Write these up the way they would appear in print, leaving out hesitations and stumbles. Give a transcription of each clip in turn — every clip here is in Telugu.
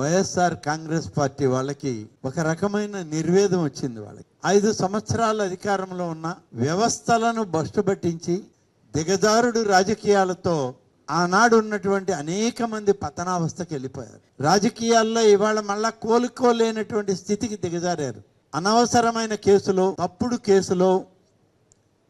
వైఎస్ఆర్ కాంగ్రెస్ పార్టీ వాళ్ళకి ఒక రకమైన నిర్వేదం వచ్చింది. వాళ్ళకి 5 సంవత్సరాల అధికారంలో ఉన్న వ్యవస్థలను బస్టుబట్టించి దిగజారుడు రాజకీయాలతో ఆనాడు ఉన్నటువంటి అనేక మంది పతనావస్థకి వెళ్ళిపోయారు. రాజకీయాల్లో ఇవాళ మళ్ళా కోలుకోలేనటువంటి స్థితికి దిగజారారు. అనవసరమైన కేసులో, తప్పుడు కేసులో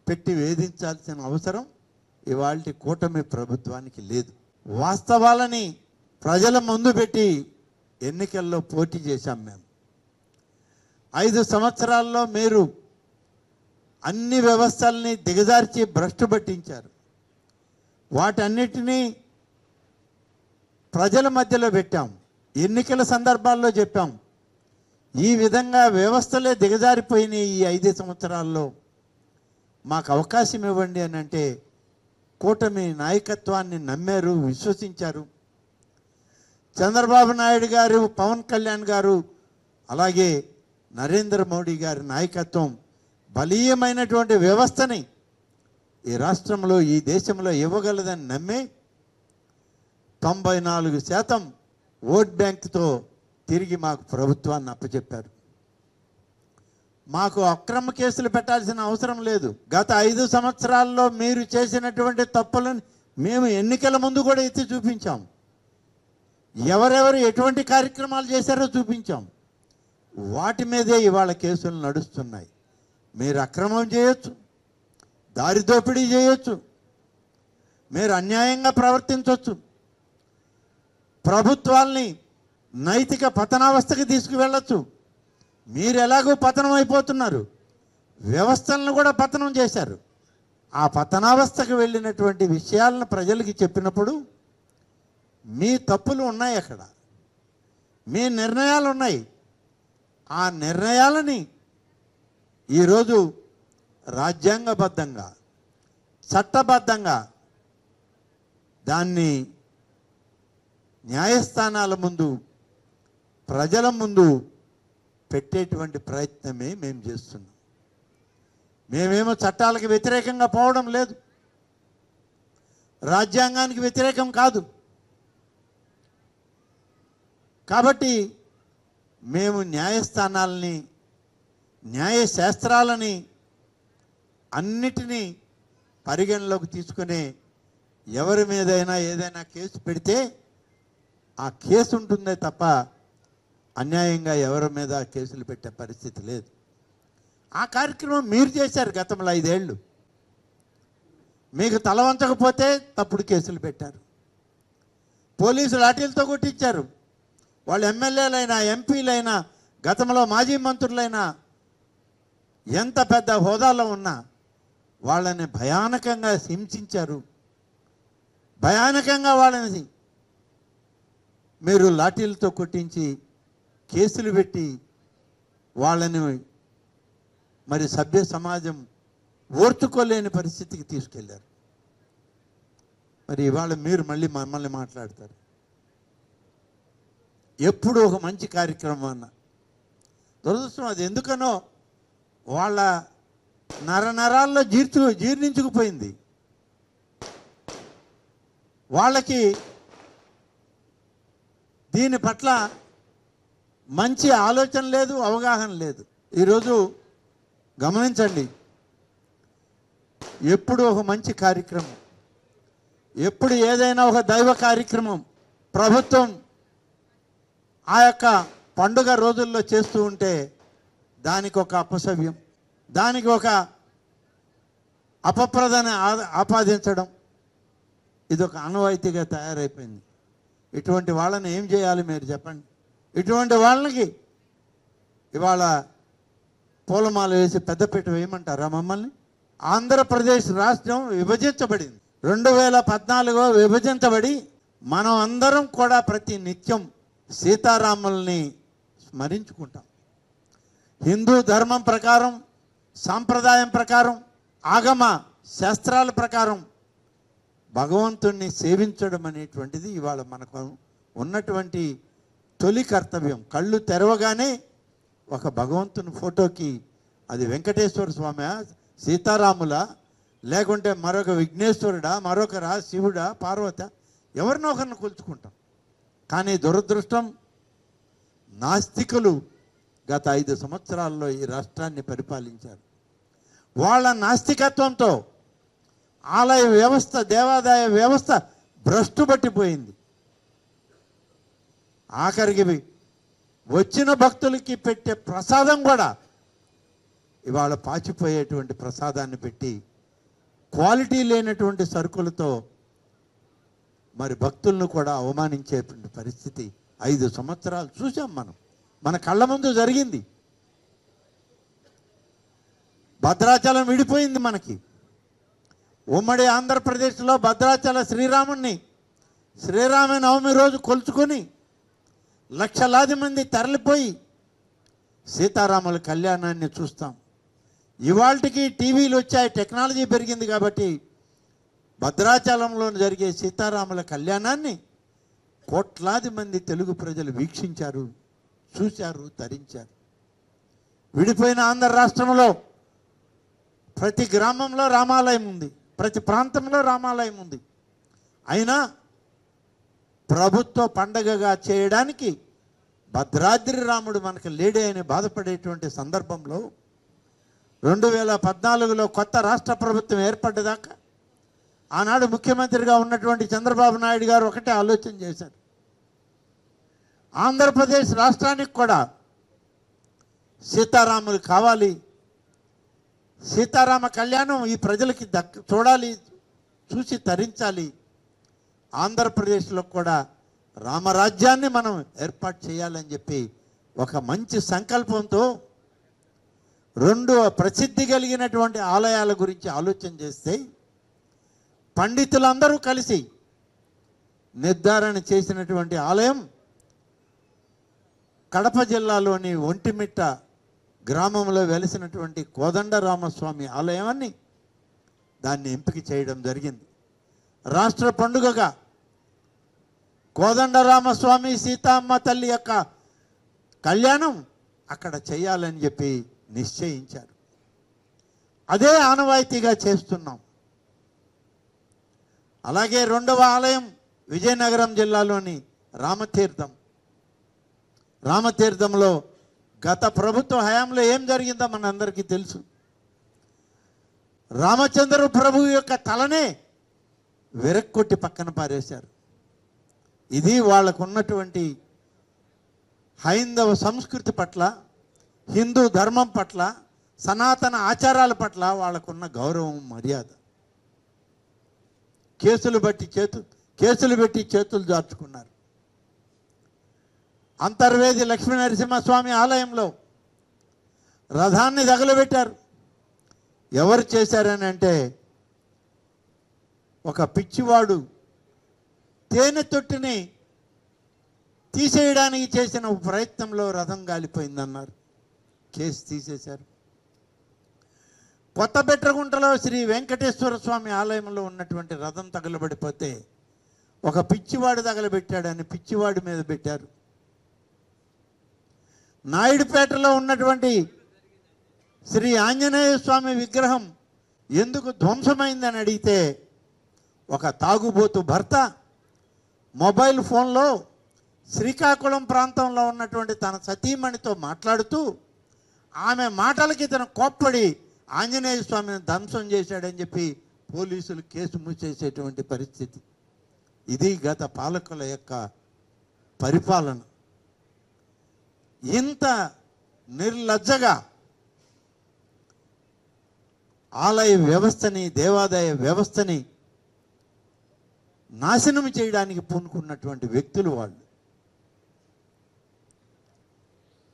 పెట్టి వేధించాల్సిన అవసరం ఇవాళ కూటమి ప్రభుత్వానికి లేదు. వాస్తవాలని ప్రజల ముందు పెట్టి ఎన్నికల్లో పోటీ చేశాం. మేము 5 సంవత్సరాల్లో మీరు అన్ని వ్యవస్థల్ని దిగజార్చి భ్రష్టు పట్టించారు. వాటన్నిటినీ ప్రజల మధ్యలో పెట్టాం. ఎన్నికల సందర్భాల్లో చెప్పాం, ఈ విధంగా వ్యవస్థలే దిగజారిపోయినాయి. ఈ 5 సంవత్సరాల్లో మాకు అవకాశం ఇవ్వండి అని అంటే కూటమి నాయకత్వాన్ని నమ్మారు, విశ్వసించారు. చంద్రబాబు నాయుడు గారు, పవన్ కళ్యాణ్ గారు, అలాగే నరేంద్ర మోడీ గారి నాయకత్వం బలీయమైనటువంటి వ్యవస్థని ఈ రాష్ట్రంలో, ఈ దేశంలో ఇవ్వగలదని నమ్మి 94% ఓట్ బ్యాంక్తో తిరిగి మాకు ప్రభుత్వాన్ని అప్పచెప్పారు. మాకు అక్రమ కేసులు పెట్టాల్సిన అవసరం లేదు. గత 5 సంవత్సరాల్లో మీరు చేసినటువంటి తప్పులను మేము ఎన్నికల ముందు కూడా ఎత్తి చూపించాం. ఎవరెవరు ఎటువంటి కార్యక్రమాలు చేశారో చూపించాం. వాటి మీదే ఇవాళ కేసులు నడుస్తున్నాయి. మీరు అక్రమం చేయొచ్చు, దారి దోపిడీ చేయొచ్చు, మీరు అన్యాయంగా ప్రవర్తించవచ్చు, ప్రభుత్వాల్ని నైతిక పతనావస్థకి తీసుకువెళ్ళచ్చు. మీరు ఎలాగో పతనం అయిపోతున్నారు, వ్యవస్థలను కూడా పతనం చేశారు. ఆ పతనావస్థకు వెళ్ళినటువంటి విషయాలను ప్రజలకి చెప్పినప్పుడు మీ తప్పులు ఉన్నాయి, అక్కడ మీ నిర్ణయాలు ఉన్నాయి. ఆ నిర్ణయాలని ఈరోజు రాజ్యాంగబద్ధంగా, చట్టబద్ధంగా దాన్ని న్యాయస్థానాల ముందు, ప్రజల ముందు పెట్టేటువంటి ప్రయత్నమే మేము చేస్తున్నాం. మేమేమో చట్టాలకు వ్యతిరేకంగా పోవడం లేదు, రాజ్యాంగానికి వ్యతిరేకం కాదు. కాబట్టి మేము న్యాయస్థానాలని, న్యాయశాస్త్రాలని అన్నిటినీ పరిగణలోకి తీసుకునే ఎవరి మీదైనా ఏదైనా కేసు పెడితే ఆ కేసు ఉంటుందే తప్ప అన్యాయంగా ఎవరి మీద కేసులు పెట్టే పరిస్థితి లేదు. ఆ కార్యక్రమం మీరు చేశారు గతంలో 5 ఏళ్ళు. మీకు తల వంచకపోతే తప్పుడు కేసులు పెట్టారు, పోలీసులు లాఠీలతో కొట్టించారు. వాళ్ళు ఎమ్మెల్యేలైనా, ఎంపీలైనా, గతంలో మాజీ మంత్రులైనా, ఎంత పెద్ద హోదాలో ఉన్నా వాళ్ళని భయానకంగా హింసించారు. భయానకంగా వాళ్ళని మీరు లాఠీలతో కొట్టించి కేసులు పెట్టి వాళ్ళని మరి సభ్య సమాజం ఓర్చుకోలేని పరిస్థితికి తీసుకెళ్లారు. మరి ఇవాళ మీరు మళ్ళీ మమ్మల్ని మాట్లాడతారు. ఎప్పుడు ఒక మంచి కార్యక్రమం అన్న దురదృష్టం, అది ఎందుకనో వాళ్ళ నరాల్లో జీర్ణించుకుపోయింది. వాళ్ళకి దీని పట్ల మంచి ఆలోచన లేదు, అవగాహన లేదు. ఈరోజు గమనించండి, ఎప్పుడు ఒక మంచి కార్యక్రమం, ఎప్పుడు ఏదైనా ఒక దైవ కార్యక్రమం ప్రభుత్వం ఆ యొక్క పండుగ రోజుల్లో చేస్తూ ఉంటే దానికి ఒక అపసవ్యం, దానికి ఒక అపప్రదన ఆపాదించడం, ఇది ఒక ఆనవాయితీగా తయారైపోయింది. ఇటువంటి వాళ్ళని ఏం చేయాలి మీరు చెప్పండి? ఇటువంటి వాళ్ళకి ఇవాళ పూలమాల వేసి పెద్దపీట వేయమంటారా మమ్మల్ని? ఆంధ్రప్రదేశ్ రాష్ట్రం విభజించబడింది, 2014 విభజించబడి మనం అందరం కూడా ప్రతి నిత్యం సీతారాముల్ని స్మరించుకుంటాం. హిందూ ధర్మం ప్రకారం, సాంప్రదాయం ప్రకారం, ఆగమ శాస్త్రాల ప్రకారం భగవంతుణ్ణి సేవించడం అనేటువంటిది ఇవాళ మనకు ఉన్నటువంటి తొలి కర్తవ్యం. కళ్ళు తెరవగానే ఒక భగవంతుని ఫోటోకి, అది వెంకటేశ్వర స్వామి, సీతారాముల, లేకుంటే మరొక విఘ్నేశ్వరుడా, మరొకరా, శివుడా, పార్వత, ఎవరినో ఒకరిని కొలుచుకుంటాం. కానీ దురదృష్టం నాస్తికులు గత 5 సంవత్సరాల్లో ఈ రాష్ట్రాన్ని పరిపాలించారు. వాళ్ళ నాస్తికత్వంతో ఆలయ వ్యవస్థ, దేవాదాయ వ్యవస్థ భ్రష్టు పట్టిపోయింది. ఆఖరికి వచ్చిన భక్తులకి పెట్టే ప్రసాదం కూడా ఇవాళ పాచిపోయేటువంటి ప్రసాదాన్ని పెట్టి క్వాలిటీ లేనటువంటి సరుకులతో మరి భక్తులను కూడా అవమానించేటువంటి పరిస్థితి 5 సంవత్సరాలు చూసాం మనం. మన కళ్ళ ముందు జరిగింది. భద్రాచలం విడిపోయింది మనకి. ఉమ్మడి ఆంధ్రప్రదేశ్లో భద్రాచల శ్రీరామనవమి రోజు కొలుచుకొని లక్షలాది మంది తరలిపోయి సీతారాముల కళ్యాణాన్ని చూస్తాం. ఇవాళకి టీవీలు వచ్చాయి, టెక్నాలజీ పెరిగింది కాబట్టి భద్రాచలంలో జరిగే సీతారాముల కళ్యాణాన్ని కోట్లాది మంది తెలుగు ప్రజలు వీక్షించారు, చూశారు, తరించారు. విడిపోయిన ఆంధ్ర రాష్ట్రంలో ప్రతి గ్రామంలో రామాలయం ఉంది, ప్రతి ప్రాంతంలో రామాలయం ఉంది. అయినా ప్రభుత్వ పండగగా చేయడానికి భద్రాద్రి రాముడు మనకు లేడే అని బాధపడేటువంటి సందర్భంలో 2014లో కొత్త రాష్ట్ర ప్రభుత్వం ఏర్పడ్డదాకా ఆనాడు ముఖ్యమంత్రిగా ఉన్నటువంటి చంద్రబాబు నాయుడు గారు ఒకటే ఆలోచన చేశారు. ఆంధ్రప్రదేశ్ రాష్ట్రానికి కూడా సీతారాములు కావాలి, సీతారామ కళ్యాణం ఈ ప్రజలకి చూడాలి, చూసి తరించాలి. ఆంధ్రప్రదేశ్లో కూడా రామరాజ్యాన్ని మనం ఏర్పాటు చేయాలని చెప్పి ఒక మంచి సంకల్పంతో 2 ప్రసిద్ధి కలిగినటువంటి ఆలయాల గురించి ఆలోచన చేస్తే పండితులందరూ కలిసి నిర్ధారణ చేసినటువంటి ఆలయం కడప జిల్లాలోని ఒంటిమిట్ట గ్రామంలో వెలిసినటువంటి కోదండరామస్వామి ఆలయాన్ని దాన్ని ఎంపిక చేయడం జరిగింది. రాష్ట్ర పండుగగా కోదండరామస్వామి సీతమ్మ తల్లి యొక్క కళ్యాణం అక్కడ చేయాలని చెప్పి నిశ్చయించారు. అదే ఆనవాయితీగా చేస్తున్నాం. అలాగే 2వ ఆలయం విజయనగరం జిల్లాలోని రామతీర్థంలో గత ప్రభుత్వ హయాంలో ఏం జరిగిందో మనందరికీ తెలుసు. రామచంద్ర ప్రభు యొక్క తలనే విరక్కొట్టి పక్కన పారేశారు. ఇది వాళ్ళకు ఉన్నటువంటి హైందవ సంస్కృతి పట్ల, హిందూ ధర్మం పట్ల, సనాతన ఆచారాల పట్ల వాళ్ళకున్న గౌరవం, మర్యాద. కేసులు పెట్టి చేతులు జార్చుకున్నారు. అంతర్వేది లక్ష్మీ నరసింహస్వామి ఆలయంలో రథాన్ని తగలబెట్టారు. ఎవరు చేశారని అంటే ఒక పిచ్చివాడు తేనె తొట్టిని తీసేయడానికి చేసిన ప్రయత్నంలో రథం గాలిపోయిందన్నారు. కేసు తీసేశారు. కొత్తబెట్రగుంటలో శ్రీ వెంకటేశ్వర స్వామి ఆలయంలో ఉన్నటువంటి రథం తగలబడిపోతే ఒక పిచ్చివాడు తగలబెట్టాడని పిచ్చివాడి మీద పెట్టారు. నాయుడుపేటలో ఉన్నటువంటి శ్రీ ఆంజనేయ స్వామి విగ్రహం ఎందుకు ధ్వంసమైందని అడిగితే ఒక తాగుబోతు భర్త మొబైల్ ఫోన్లో శ్రీకాకుళం ప్రాంతంలో ఉన్నటువంటి తన సతీమణితో మాట్లాడుతూ ఆమె మాటలకి తన కోప్పడి ఆంజనేయ స్వామిని ధ్వంసం చేశాడని చెప్పి పోలీసులు కేసు మూసేసేటువంటి పరిస్థితి. ఇది గత పాలకుల యొక్క పరిపాలన. ఇంత నిర్లజ్జగా ఆలయ వ్యవస్థని, దేవాదాయ వ్యవస్థని నాశనం చేయడానికి పూనుకున్నటువంటి వ్యక్తులు వాళ్ళు.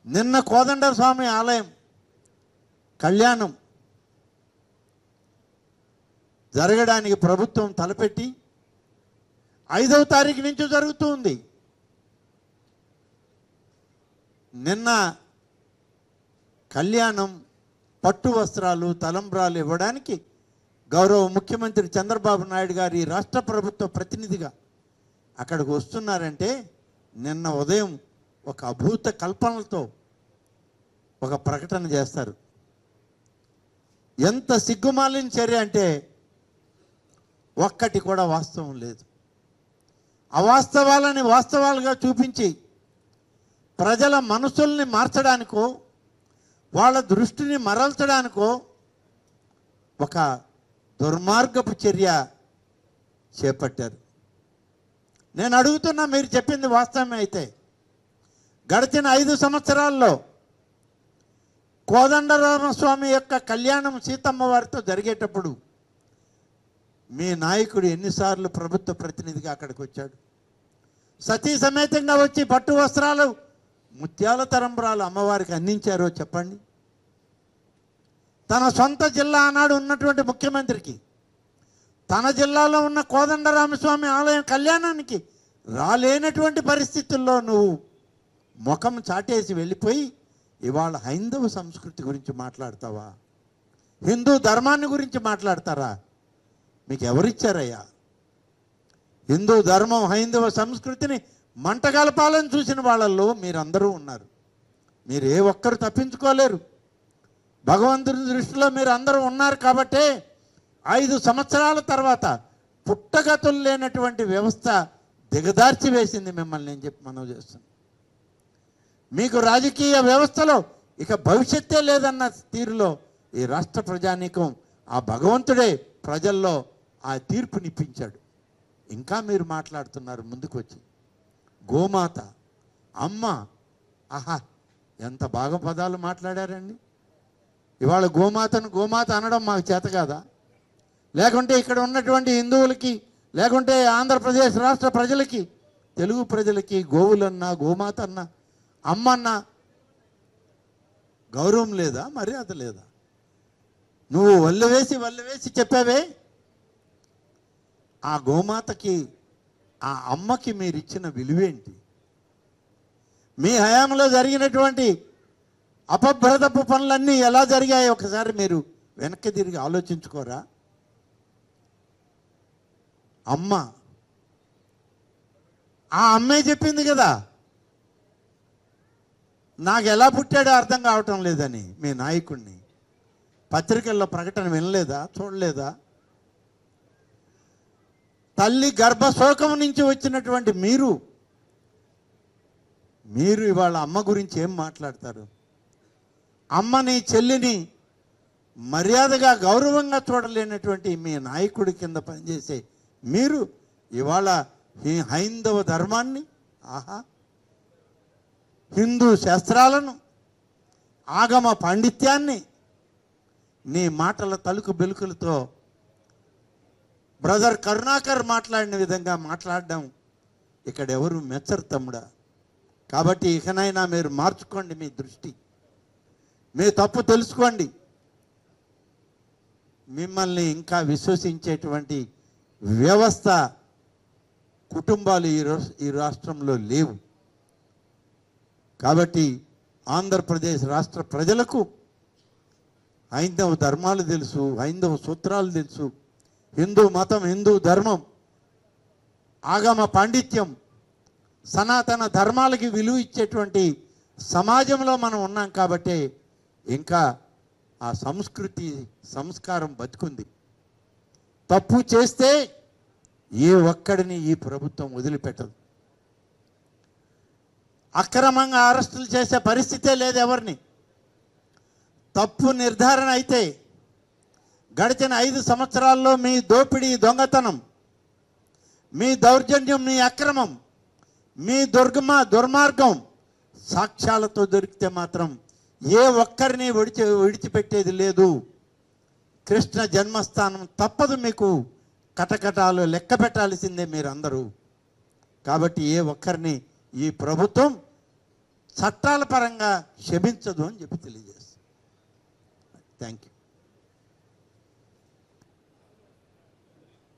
నిన్న కోదండస్వామి ఆలయం కళ్యాణం జరగడానికి ప్రభుత్వం తలపెట్టి 5వ తారీఖు నుంచి జరుగుతూ ఉంది. నిన్న కళ్యాణం, పట్టు వస్త్రాలు, తలంబ్రాలు ఇవ్వడానికి గౌరవ ముఖ్యమంత్రి చంద్రబాబు నాయుడు గారు ఈ రాష్ట్ర ప్రభుత్వ ప్రతినిధిగా అక్కడికి వస్తున్నారంటే నిన్న ఉదయం ఒక అభూత కల్పనలతో ఒక ప్రకటన చేస్తారు. ఎంత సిగ్గుమాలిన చర్య అంటే ఒక్కటి కూడా వాస్తవం లేదు. అవాస్తవాలని వాస్తవాలుగా చూపించి ప్రజల మనసుల్ని మార్చడానికో వాళ్ళ దృష్టిని మరల్చడానికో ఒక దుర్మార్గపు చర్య చేపట్టారు. నేను అడుగుతున్నా, మీరు చెప్పింది వాస్తవమే అయితే గడిచిన 5 సంవత్సరాల్లో కోదండరామస్వామి యొక్క కళ్యాణం సీతమ్మ వారితో జరిగేటప్పుడు మీ నాయకుడు ఎన్నిసార్లు ప్రభుత్వ ప్రతినిధిగా అక్కడికి వచ్చాడు? సతీ సమేతంగా వచ్చి పట్టు వస్త్రాలు, ముత్యాల తరంబరాలు అమ్మవారికి అందించారో చెప్పండి. తన సొంత జిల్లా ఆనాడు ఉన్నటువంటి ముఖ్యమంత్రికి తన జిల్లాలో ఉన్న కోదండరామస్వామి ఆలయం కళ్యాణానికి రాలేనటువంటి పరిస్థితుల్లో నువ్వు ముఖం చాటేసి వెళ్ళిపోయి ఇవాళ హైందవ సంస్కృతి గురించి మాట్లాడతావా? హిందూ ధర్మాన్ని గురించి మాట్లాడతారా? మీకు ఎవరిచ్చారయ్యా? హిందూ ధర్మం హైందవ సంస్కృతిని మంటగలపాలని చూసిన వాళ్ళల్లో మీరందరూ ఉన్నారు. మీరు ఏ ఒక్కరు తప్పించుకోలేరు. భగవంతుని దృష్టిలో మీరు అందరూ ఉన్నారు కాబట్టే 5 సంవత్సరాల తర్వాత పుట్టగతులు లేనటువంటి వ్యవస్థ దిగదార్చి వేసింది మిమ్మల్ని అని చెప్పి మనం చేస్తున్నాం. మీకు రాజకీయ వ్యవస్థలో ఇక భవిష్యత్తే లేదన్న తీరులో ఈ రాష్ట్ర ప్రజానీకం, ఆ భగవంతుడే ప్రజల్లో ఆ తీర్పునిప్పించాడు. ఇంకా మీరు మాట్లాడుతున్నారు ముందుకు వచ్చి. గోమాత, అమ్మ, ఆహా ఎంత బాగా పదాలు మాట్లాడారండి. ఇవాళ గోమాతను గోమాత అనడం మాకు చేత కాదా? లేకుంటే ఇక్కడ ఉన్నటువంటి హిందువులకి, లేకుంటే ఆంధ్రప్రదేశ్ రాష్ట్ర ప్రజలకి, తెలుగు ప్రజలకి గోవులన్నా, గోమాత అన్నా, అమ్మన్నా గౌరవం లేదా? మర్యాద లేదా? నువ్వు వల్లు వేసి చెప్పావే. ఆ గోమాతకి, ఆ అమ్మకి మీరు ఇచ్చిన విలువేంటి? మీ హయాంలో జరిగినటువంటి అపభ్రదపు పనులన్నీ ఎలా జరిగాయో ఒకసారి మీరు వెనక్కి తిరిగి ఆలోచించుకోరా? అమ్మ, ఆ అమ్మే చెప్పింది కదా నాకు ఎలా పుట్టాడో అర్థం కావటం లేదని. మీ నాయకుడిని పత్రికల్లో ప్రకటన వినలేదా? చూడలేదా? తల్లి గర్భశోకం నుంచి వచ్చినటువంటి మీరు ఇవాళ అమ్మ గురించి ఏం మాట్లాడతారు? అమ్మని, చెల్లిని మర్యాదగా, గౌరవంగా చూడలేనటువంటి మీ నాయకుడి కింద పనిచేసే మీరు ఇవాళ ఈ హైందవ ధర్మాన్ని, ఆహా హిందూ శాస్త్రాలను, ఆగమ పాండిత్యాన్ని నీ మాటల తలుకు బెలుకులతో బ్రదర్ కరుణాకర్ మాట్లాడిన విధంగా మాట్లాడడం ఇక్కడ ఎవరు మెచ్చరు తమ్ముడా. కాబట్టి ఇకనైనా మీరు మార్చుకోండి మీ దృష్టి, మీ తప్పు తెలుసుకోండి. మిమ్మల్ని ఇంకా విశ్వసించేటువంటి వ్యవస్థ, కుటుంబాలు ఈ రాష్ట్రంలో లేవు. కాబట్టి ఆంధ్రప్రదేశ్ రాష్ట్ర ప్రజలకు హైందవ ధర్మాలు తెలుసు, హైందవ సూత్రాలు తెలుసు, హిందూ మతం, హిందూ ధర్మం, ఆగమ పాండిత్యం, సనాతన ధర్మాలకి విలువ ఇచ్చేటువంటి సమాజంలో మనం ఉన్నాం. కాబట్టి ఇంకా ఆ సంస్కృతి, సంస్కారం బతుకుంది. తప్పు చేస్తే ఏ ఒక్కడిని ఈ ప్రభుత్వం వదిలిపెట్టదు. అక్రమంగా అరెస్టులు చేసే పరిస్థితే లేదు ఎవరిని. తప్పు నిర్ధారణ అయితే గడిచిన 5 సంవత్సరాల్లో మీ దోపిడీ, దొంగతనం, మీ దౌర్జన్యం, మీ అక్రమం, మీ దుర్మార్గం సాక్ష్యాలతో దొరికితే మాత్రం ఏ ఒక్కరిని విడిచిపెట్టేది లేదు. కృష్ణ జన్మస్థానం తప్పదు, మీకు కటకటాలు లెక్క పెట్టాల్సిందే మీరందరూ. కాబట్టి ఏ ఒక్కరిని ఈ ప్రభుత్వం చట్టాల పరంగా క్షమించదు అని చెప్పి తెలియజేస్తాను. Thank you.